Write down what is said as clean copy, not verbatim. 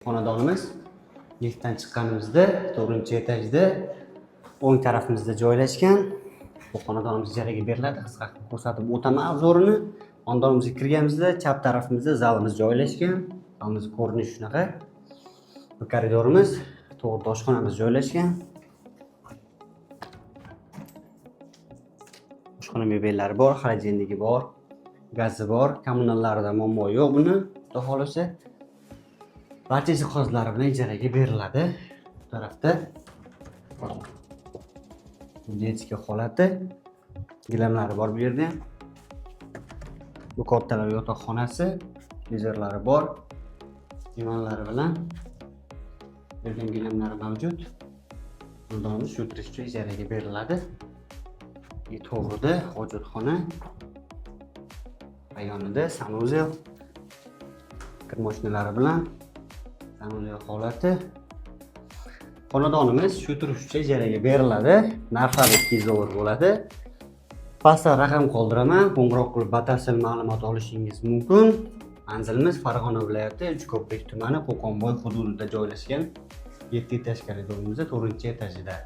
Xonadonimiz liftdan chiqqanimizda 4-etajda o'ng tarafimizda joylashgan. Bu xonadonimiz ijaraga beriladi. Qisqa qilib ko'rsatib o'taman obzorini. Xonadonimizga kirganimizda chap tarafimizda zalimiz joylashgan. Zalimiz ko'rinishi shunaqa. Bu koridorimiz, to'g'ri oshxonamiz joylashgan. Oshxona mebellari bor, xolodilnigi bor, gazi bor, kommunallarida muammo yo'q buni. Xudo xolasa barcha jihozlari bilan ijaraga beriladi. Bu tarafda detskiy holati, gilamlari bor bu yerda. Bu kattalar yotoqxonasi, televizorlari bor, divanlari bilan. Bu yerda gilamlari mavjud. Xonadonimiz shu turishda ijaraga beriladi. To'g'rida hojatxona, rayonida sanuzel, kir mashinalari bilan sanuzel holati. Xonadonimiz shu turishda ijaraga beriladi. Narxlari 200 dollar bo'ladi. Pastda raqam qoldiraman, qo'ng'iroq qilib batafsil ma'lumot olishingiz mumkin. Manzilimiz Farg'ona viloyati Uchko'prik tumani Qo'qonboy hududida joylashgan 7 etaj koridorimiz 4-etajida.